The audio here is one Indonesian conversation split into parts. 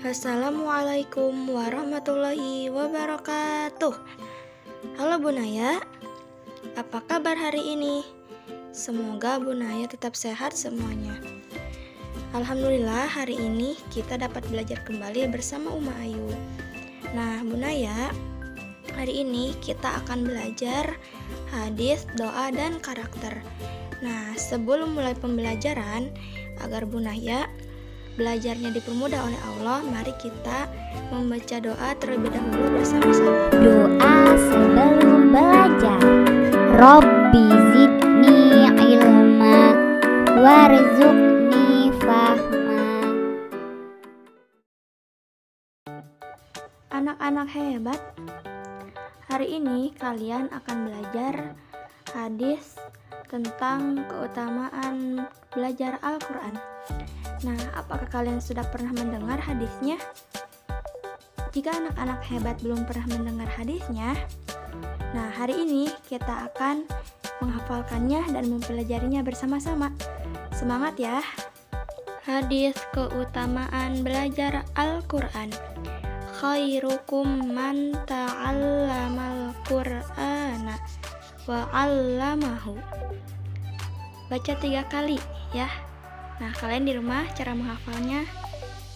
Assalamualaikum warahmatullahi wabarakatuh. Halo Bunaya, apa kabar hari ini? Semoga Bunaya tetap sehat semuanya. Alhamdulillah hari ini kita dapat belajar kembali bersama Uma Ayu. Nah Bunaya, hari ini kita akan belajar hadis, doa, dan karakter. Nah sebelum mulai pembelajaran, agar Bunaya belajarnya dipermudah oleh Allah, mari kita membaca doa terlebih dahulu bersama-sama. Doa sebelum belajar. Robbi zidni ilma warzuqni fahma. Anak-anak hebat, hari ini kalian akan belajar hadis tentang keutamaan belajar Al-Quran. Nah, apakah kalian sudah pernah mendengar hadisnya? Jika anak-anak hebat belum pernah mendengar hadisnya, nah hari ini kita akan menghafalkannya dan mempelajarinya bersama-sama. Semangat ya! Hadis keutamaan belajar Al-Quran. Khairukum man ta'allamal Qur'ana wa 'allamahu. Baca 3 kali ya. Nah, kalian di rumah cara menghafalnya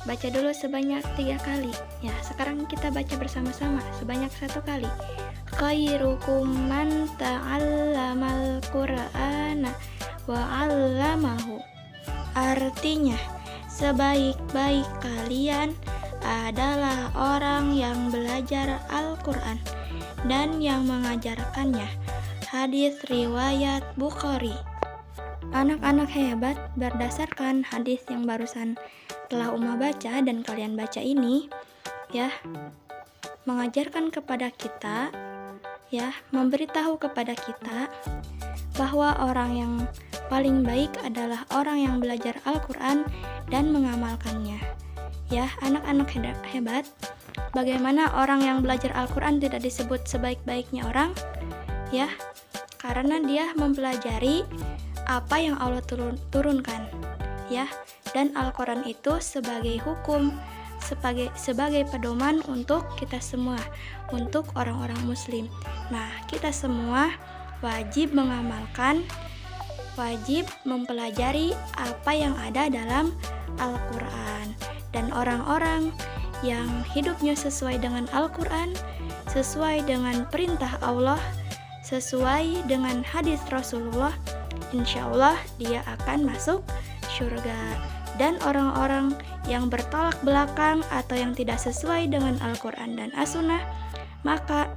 baca dulu sebanyak 3 kali. Ya, sekarang kita baca bersama-sama sebanyak 1 kali. Khairukum man ta'allamal Qur'ana wa 'allamahu. Artinya, sebaik-baik kalian adalah orang yang belajar Al-Quran dan yang mengajarkannya. Hadis riwayat Bukhari. Anak-anak hebat, berdasarkan hadis yang barusan telah Uma baca dan kalian baca ini, ya, mengajarkan kepada kita, ya, memberitahu kepada kita bahwa orang yang paling baik adalah orang yang belajar Al-Quran dan mengamalkannya. Ya, anak-anak hebat, bagaimana orang yang belajar Al-Quran tidak disebut sebaik-baiknya orang? Ya, karena dia mempelajari apa yang Allah turunkan, ya, dan Al-Quran itu sebagai hukum, sebagai pedoman untuk kita semua, untuk orang-orang muslim. Nah, kita semua wajib mengamalkan, wajib mempelajari apa yang ada dalam Al-Quran. Dan orang-orang yang hidupnya sesuai dengan Al-Quran, sesuai dengan perintah Allah, sesuai dengan hadis Rasulullah, insya Allah dia akan masuk surga. Dan orang-orang yang bertolak belakang atau yang tidak sesuai dengan Al-Quran dan As-Sunnah, maka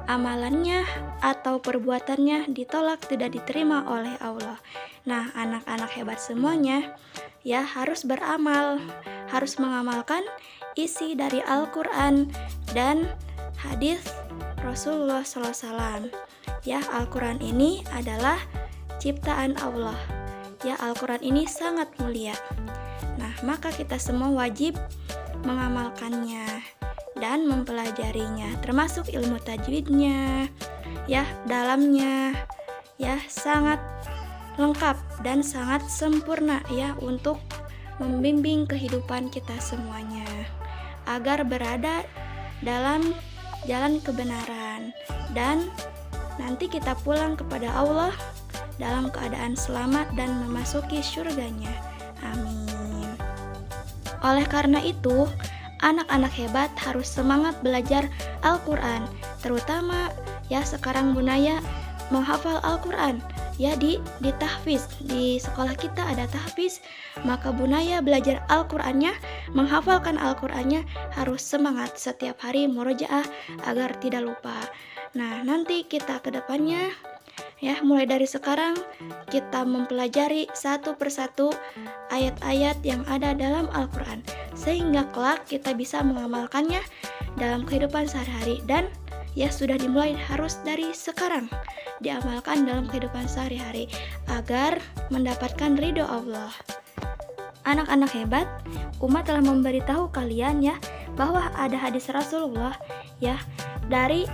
amalannya atau perbuatannya ditolak, tidak diterima oleh Allah. Nah, anak-anak hebat semuanya ya harus beramal, harus mengamalkan isi dari Al-Quran dan hadis Rasulullah SAW. Ya, Al-Quran ini adalah ciptaan Allah. Ya, Al-Quran ini sangat mulia. Nah, maka kita semua wajib mengamalkannya dan mempelajarinya, termasuk ilmu tajwidnya, ya, dalamnya, ya, sangat lengkap dan sangat sempurna ya untuk membimbing kehidupan kita semuanya agar berada dalam jalan kebenaran dan nanti kita pulang kepada Allah dalam keadaan selamat dan memasuki surganya. Amin. Oleh karena itu, anak-anak hebat harus semangat belajar Al-Quran, terutama ya sekarang Bunaya menghafal Al-Quran. Ya di tahfiz, di sekolah kita ada tahfiz, maka Bunaya belajar Al-Qurannya, menghafalkan Al-Qurannya harus semangat setiap hari murojaah agar tidak lupa. Nah, nanti kita ke depannya ya, mulai dari sekarang kita mempelajari satu persatu ayat-ayat yang ada dalam Al-Quran, sehingga kelak kita bisa mengamalkannya dalam kehidupan sehari-hari. Dan ya sudah dimulai harus dari sekarang diamalkan dalam kehidupan sehari-hari agar mendapatkan ridho Allah. Anak-anak hebat, Uma telah memberitahu kalian ya bahwa ada hadis Rasulullah ya, dari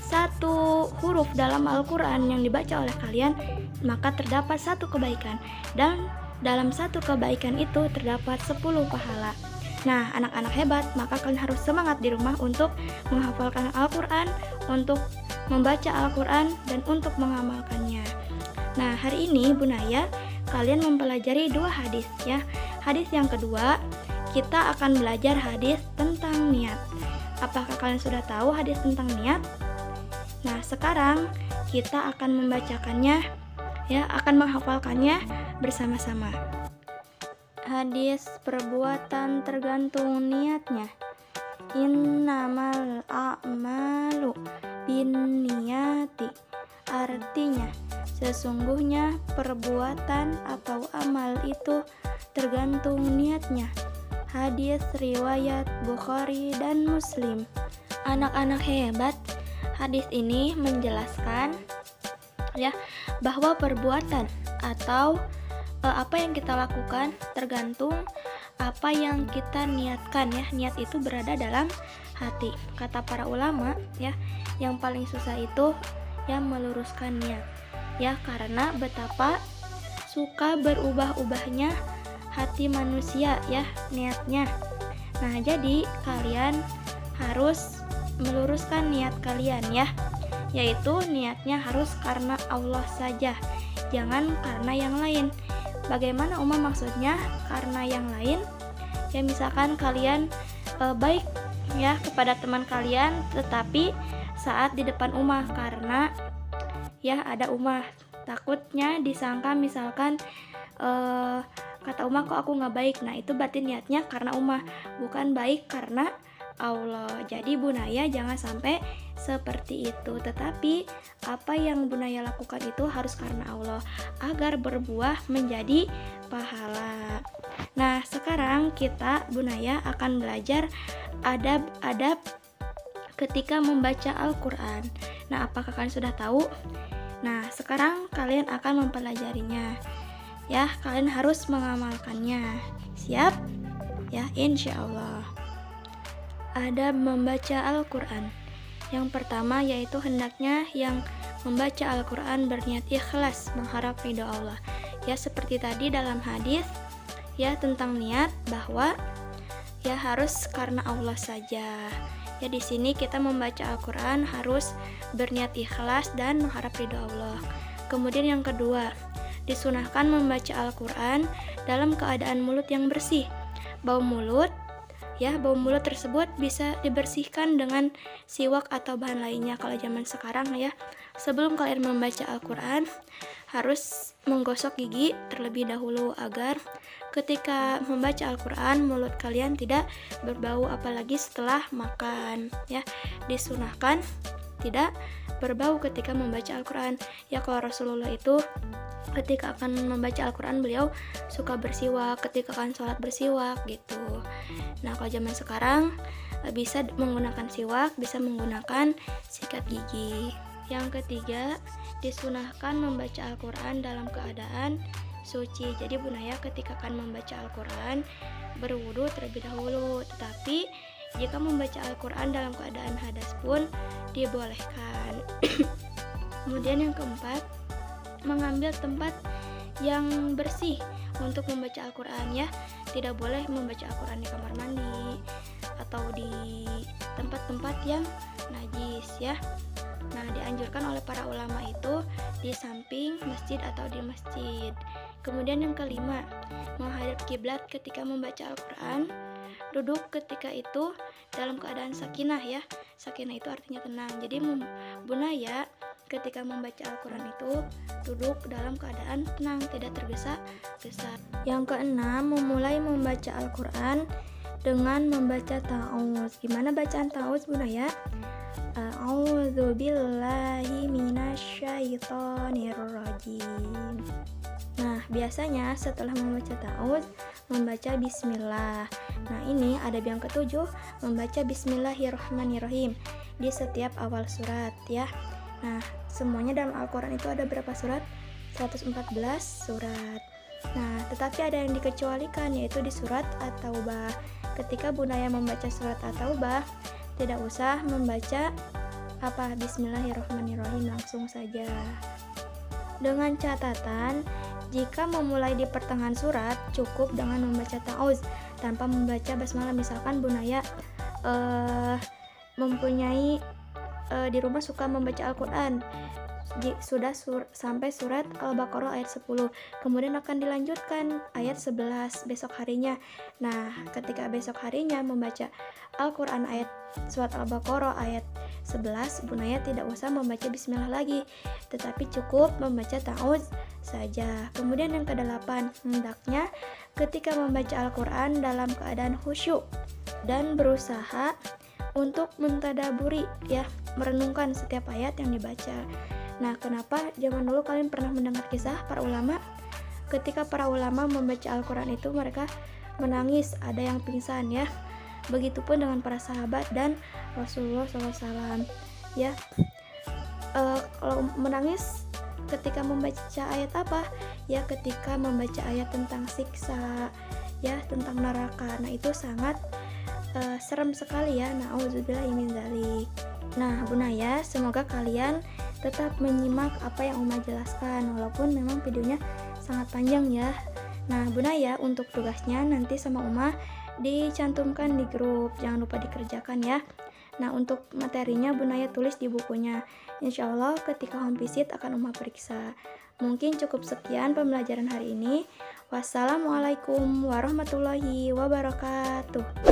satu huruf dalam Al-Quran yang dibaca oleh kalian maka terdapat 1 kebaikan, dan dalam 1 kebaikan itu terdapat 10 pahala. Nah, anak-anak hebat, maka kalian harus semangat di rumah untuk menghafalkan Al-Quran, untuk membaca Al-Quran, dan untuk mengamalkannya. Nah, hari ini Bunaya, kalian mempelajari 2 hadis ya. Hadis yang kedua, kita akan belajar hadis tentang niat. Apakah kalian sudah tahu hadis tentang niat? Nah, sekarang kita akan membacakannya ya, akan menghafalkannya bersama-sama. Hadis perbuatan tergantung niatnya. Innamal a'malu binniyati. Artinya, sesungguhnya perbuatan atau amal itu tergantung niatnya. Hadis riwayat Bukhari dan Muslim. Anak-anak hebat, hadis ini menjelaskan ya bahwa perbuatan atau apa yang kita lakukan tergantung apa yang kita niatkan ya. Niat itu berada dalam hati. Kata para ulama ya, yang paling susah itu ya meluruskan niat. Ya, karena betapa suka berubah-ubahnya hati manusia ya niatnya. Nah, jadi kalian harus meluruskan niat kalian ya. Yaitu niatnya harus karena Allah saja, jangan karena yang lain. Bagaimana maksudnya karena yang lain? Ya, misalkan kalian baik ya kepada teman kalian, tetapi saat di depan karena ya ada takutnya disangka misalkan kata kok aku nggak baik. Nah, itu berarti niatnya karena bukan baik karena Allah. Jadi Bunaya jangan sampai seperti itu, tetapi apa yang Bunaya lakukan itu harus karena Allah agar berbuah menjadi pahala. Nah, sekarang kita Bunaya akan belajar adab-adab ketika membaca Al-Quran. Nah, apakah kalian sudah tahu? Nah, sekarang kalian akan mempelajarinya ya, kalian harus mengamalkannya. Siap? Ya, insya Allah. Adab membaca Al-Quran. Yang pertama yaitu hendaknya yang membaca Al-Quran berniat ikhlas mengharap ridho Allah. Ya, seperti tadi dalam hadis ya tentang niat bahwa ya harus karena Allah saja. Ya, di sini kita membaca Al-Quran harus berniat ikhlas dan mengharap ridho Allah. Kemudian yang kedua, disunahkan membaca Al-Quran dalam keadaan mulut yang bersih. Bau mulut tersebut bisa dibersihkan dengan siwak atau bahan lainnya. Kalau zaman sekarang ya, sebelum kalian membaca Al-Quran harus menggosok gigi terlebih dahulu agar ketika membaca Al-Quran mulut kalian tidak berbau, apalagi setelah makan ya. Disunahkan tidak berbau ketika membaca Al-Quran ya. Kalau Rasulullah itu ketika akan membaca Al-Quran beliau suka bersiwak, ketika akan sholat bersiwak gitu. Nah, kalau zaman sekarang bisa menggunakan siwak, bisa menggunakan sikat gigi. Yang ketiga, disunahkan membaca Al-Quran dalam keadaan suci. Jadi Bunaya ketika akan membaca Al-Quran berwudu terlebih dahulu, tetapi jika membaca Al-Quran dalam keadaan hadas pun dibolehkan. Kemudian yang keempat, mengambil tempat yang bersih untuk membaca Al-Quran ya. Tidak boleh membaca Al-Quran di kamar mandi atau di tempat-tempat yang najis ya. Nah, dianjurkan oleh para ulama itu di samping masjid atau di masjid. Kemudian yang kelima, menghadap kiblat ketika membaca Al-Quran. Duduk ketika itu dalam keadaan sakinah ya. Sakinah itu artinya tenang. Jadi Bunaya ketika membaca Al-Quran itu duduk dalam keadaan tenang, tidak tergesa-gesa. Yang keenam, memulai membaca Al-Quran dengan membaca ta'awuz. Gimana bacaan ta'awuz Bunaya? A'udzu billahi minasyaitonir rajim. Nah, biasanya setelah membaca ta'awuz membaca bismillah. Nah, ini adab yang ketujuh, membaca bismillahirrahmanirrahim di setiap awal surat ya. Nah, semuanya dalam Al-Quran itu ada berapa surat? 114 surat. Nah, tetapi ada yang dikecualikan, yaitu di surat At-Taubah. Ketika Bunaya membaca surat At-Taubah, tidak usah membaca Bismillahirrahmanirrahim, langsung saja. Dengan catatan, jika memulai di pertengahan surat, cukup dengan membaca ta'awuz. tanpa membaca basmalah. Misalkan Bunaya mempunyai di rumah suka membaca Al-Quran, sudah sampai surat Al-Baqarah ayat 10, kemudian akan dilanjutkan ayat 11 besok harinya. Nah, ketika besok harinya membaca Al-Quran ayat surat Al-Baqarah ayat 11, Bunaya tidak usah membaca bismillah lagi, tetapi cukup membaca ta'awudz saja. Kemudian yang ke-8, hendaknya ketika membaca Al-Quran dalam keadaan khusyuk dan berusaha untuk mentadaburi, ya, merenungkan setiap ayat yang dibaca. Nah, kenapa zaman dulu kalian pernah mendengar kisah para ulama? Ketika para ulama membaca Al-Quran itu mereka menangis, ada yang pingsan, ya. Begitupun dengan para sahabat dan Rasulullah SAW, ya. Kalau menangis ketika membaca ayat apa? Ya, ketika membaca ayat tentang siksa, ya, tentang neraka. Nah, itu sangat serem sekali, ya. Nauzubillahi min dzalik. Nah, Bunaya, semoga kalian tetap menyimak apa yang Uma jelaskan, walaupun memang videonya sangat panjang, ya. Nah, Bunaya, untuk tugasnya nanti sama Uma dicantumkan di grup, jangan lupa dikerjakan, ya. Nah, untuk materinya Bunaya tulis di bukunya. Insya Allah ketika home visit akan Uma periksa. Mungkin cukup sekian pembelajaran hari ini. Wassalamualaikum warahmatullahi wabarakatuh.